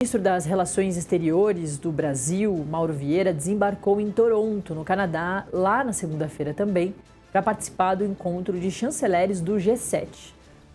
O ministro das Relações Exteriores do Brasil, Mauro Vieira, desembarcou em Toronto, no Canadá, lá na segunda-feira também, para participar do encontro de chanceleres do G7.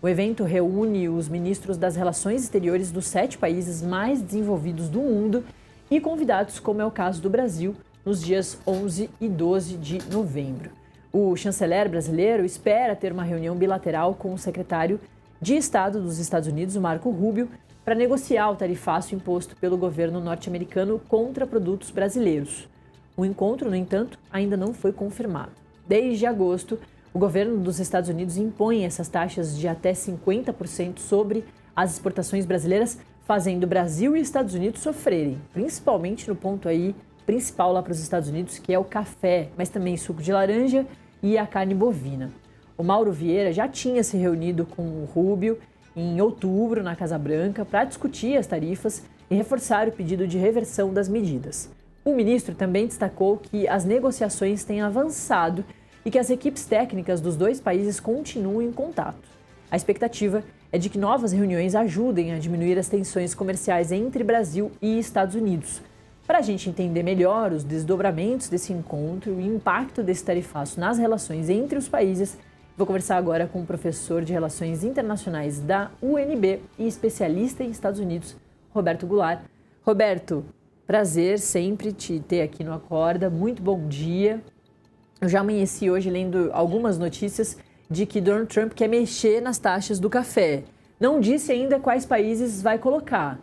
O evento reúne os ministros das Relações Exteriores dos 7 países mais desenvolvidos do mundo e convidados, como é o caso do Brasil, nos dias 11 e 12 de novembro. O chanceler brasileiro espera ter uma reunião bilateral com o secretário de Estado dos Estados Unidos, o Marco Rubio, para negociar o tarifaço imposto pelo governo norte-americano contra produtos brasileiros. O encontro, no entanto, ainda não foi confirmado. Desde agosto, o governo dos Estados Unidos impõe essas taxas de até 50% sobre as exportações brasileiras, fazendo Brasil e Estados Unidos sofrerem, principalmente no ponto aí principal lá para os Estados Unidos, que é o café, mas também suco de laranja e a carne bovina. O Mauro Vieira já tinha se reunido com o Rubio em outubro na Casa Branca para discutir as tarifas e reforçar o pedido de reversão das medidas. O ministro também destacou que as negociações têm avançado e que as equipes técnicas dos 2 países continuam em contato. A expectativa é de que novas reuniões ajudem a diminuir as tensões comerciais entre Brasil e Estados Unidos. Para a gente entender melhor os desdobramentos desse encontro e o impacto desse tarifaço nas relações entre os países, vou conversar agora com o professor de Relações Internacionais da UNB e especialista em Estados Unidos, Roberto Goulart. Roberto, prazer sempre te ter aqui no Acorda. Muito bom dia. Eu já amanheci hoje lendo algumas notícias de que Donald Trump quer mexer nas taxas do café. Não disse ainda quais países vai colocar,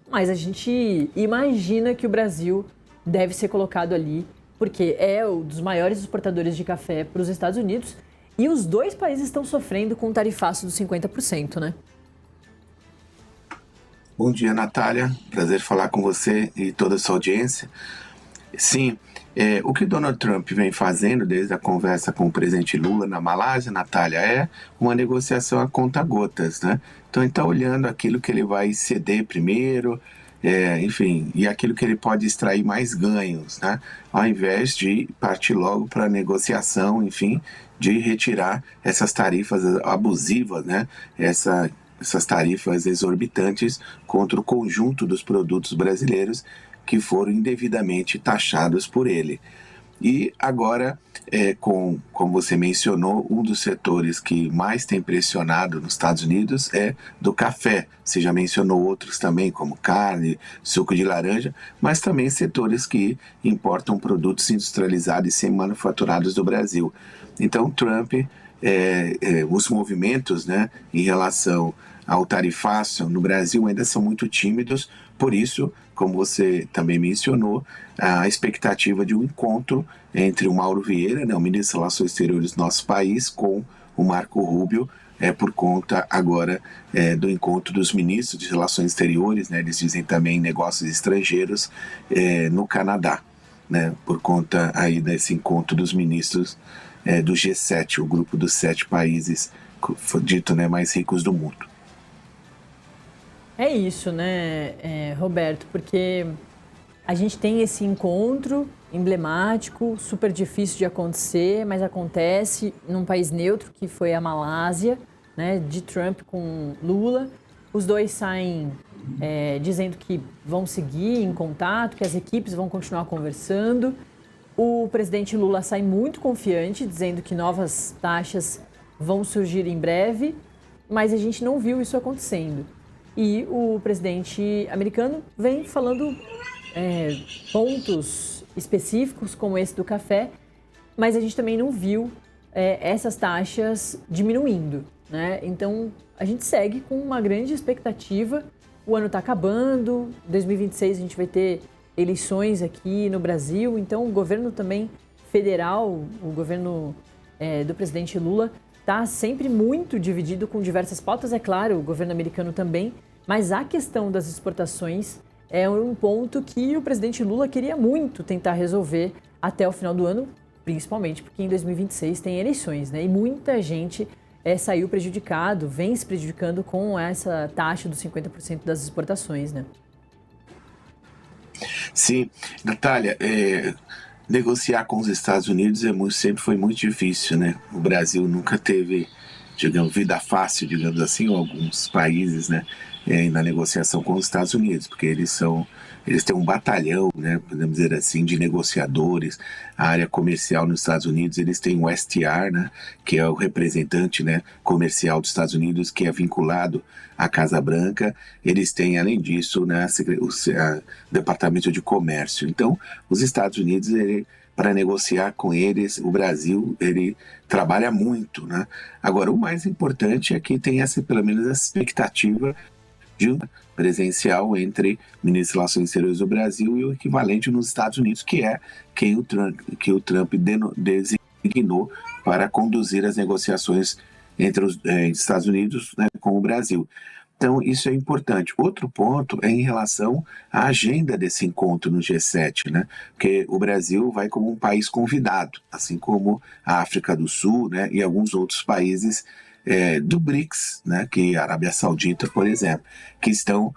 mas a gente imagina que o Brasil deve ser colocado ali, porque é um dos maiores exportadores de café para os Estados Unidos. E os 2 países estão sofrendo com o tarifaço dos 50%, né? Bom dia, Natália. Prazer falar com você e toda a sua audiência. Sim, o que Donald Trump vem fazendo desde a conversa com o presidente Lula na Malásia, Natália, é uma negociação a conta-gotas, né? Então ele está olhando aquilo que ele vai ceder primeiro, enfim, e aquilo que ele pode extrair mais ganhos, né? Ao invés de partir logo para a negociação, enfim, de retirar essas tarifas abusivas, né? Essas tarifas exorbitantes contra o conjunto dos produtos brasileiros que foram indevidamente taxados por ele. E agora, como você mencionou, um dos setores que mais tem pressionado nos Estados Unidos é do café. Você já mencionou outros também, como carne, suco de laranja, mas também setores que importam produtos industrializados e semi-manufaturados do Brasil. Então, Trump, os movimentos, né, em relação ao tarifaço no Brasil ainda são muito tímidos, por isso, como você também mencionou, a expectativa de um encontro entre o Mauro Vieira, né, o ministro das Relações Exteriores do nosso país, com o Marco Rubio, por conta agora do encontro dos ministros de Relações Exteriores, né, eles dizem também negócios estrangeiros, no Canadá, né, por conta aí desse encontro dos ministros do G7, o grupo dos 7 países, dito, né, mais ricos do mundo. É isso, né, Roberto? Porque a gente tem esse encontro emblemático, super difícil de acontecer, mas acontece num país neutro, que foi a Malásia, né, de Trump com Lula. Os 2 saem dizendo que vão seguir em contato, que as equipes vão continuar conversando. O presidente Lula sai muito confiante, dizendo que novas taxas vão surgir em breve, mas a gente não viu isso acontecendo. E o presidente americano vem falando pontos específicos, como esse do café, mas a gente também não viu essas taxas diminuindo, né? Então, a gente segue com uma grande expectativa. O ano está acabando, em 2026 a gente vai ter eleições aqui no Brasil, então o governo também federal, o governo do presidente Lula, está sempre muito dividido com diversas pautas, é claro, o governo americano também, mas a questão das exportações é um ponto que o presidente Lula queria muito tentar resolver até o final do ano, principalmente porque em 2026 tem eleições, né? E muita gente saiu prejudicado, vem se prejudicando com essa taxa dos 50% das exportações, né? Sim, Natália, negociar com os Estados Unidos sempre foi muito difícil, né? O Brasil nunca teve, digamos, vida fácil, digamos assim, ou alguns países, né? na negociação com os Estados Unidos, porque eles têm um batalhão, né, podemos dizer assim, de negociadores. A área comercial nos Estados Unidos, eles têm o STR, né, que é o representante, né, comercial dos Estados Unidos, que é vinculado à Casa Branca. Eles têm, além disso, né, o Departamento de Comércio. Então, os Estados Unidos, para negociar com eles, o Brasil, ele trabalha muito, né? Agora, o mais importante é que tem pelo menos essa expectativa de um presencial entre ministros das Relações Exteriores do Brasil e o equivalente nos Estados Unidos, que é quem o Trump designou para conduzir as negociações entre os Estados Unidos, né, com o Brasil. Então, isso é importante. Outro ponto é em relação à agenda desse encontro no G7, né? Porque o Brasil vai como um país convidado, assim como a África do Sul, né, e alguns outros países do BRICS, né, que a Arábia Saudita, por exemplo, que estão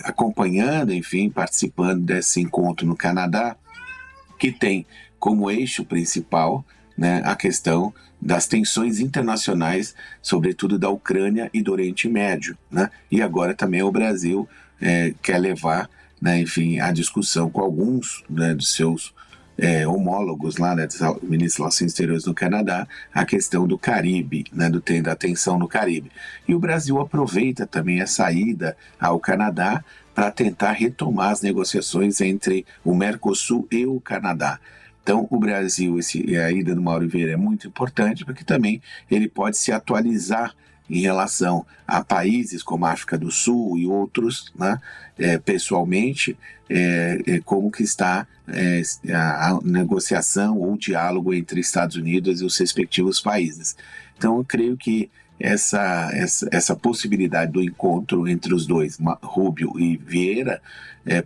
acompanhando, enfim, participando desse encontro no Canadá, que tem como eixo principal, né, a questão das tensões internacionais, sobretudo da Ucrânia e do Oriente Médio, né? E agora também o Brasil quer levar, né, enfim, a discussão com alguns, né, dos seus homólogos lá, né, dos ministros das Relações Exteriores do Canadá, a questão do Caribe, né, da tensão no Caribe. E o Brasil aproveita também a saída ao Canadá para tentar retomar as negociações entre o Mercosul e o Canadá. Então, o Brasil, a ida do Mauro Vieira é muito importante, porque também ele pode se atualizar em relação a países como a África do Sul e outros, né, pessoalmente, como que está a negociação ou o diálogo entre Estados Unidos e os respectivos países. Então, eu creio que essa possibilidade do encontro entre os dois, Rubio e Vieira,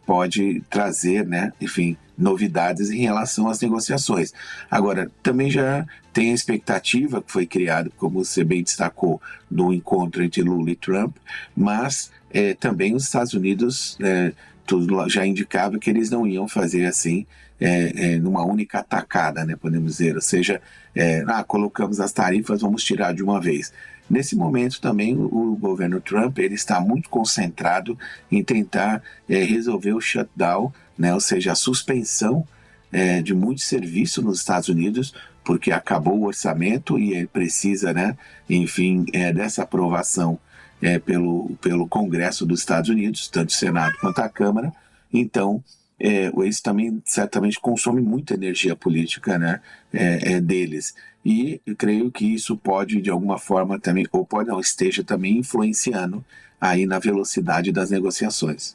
pode trazer, né, enfim, novidades em relação às negociações. Agora, também já tem a expectativa que foi criada, como você bem destacou, do encontro entre Lula e Trump, mas também os Estados Unidos, tudo já indicava que eles não iam fazer assim, numa única atacada, né, podemos dizer, ou seja, colocamos as tarifas, vamos tirar de uma vez. Nesse momento também o governo Trump ele está muito concentrado em tentar resolver o shutdown, né, ou seja, a suspensão de muitos serviços nos Estados Unidos, porque acabou o orçamento e ele precisa, né, enfim, dessa aprovação pelo Congresso dos Estados Unidos, tanto o Senado quanto a Câmara. Então, isso também certamente consome muita energia política, né, deles. E eu creio que isso pode, de alguma forma, também, ou pode não, esteja também influenciando aí na velocidade das negociações.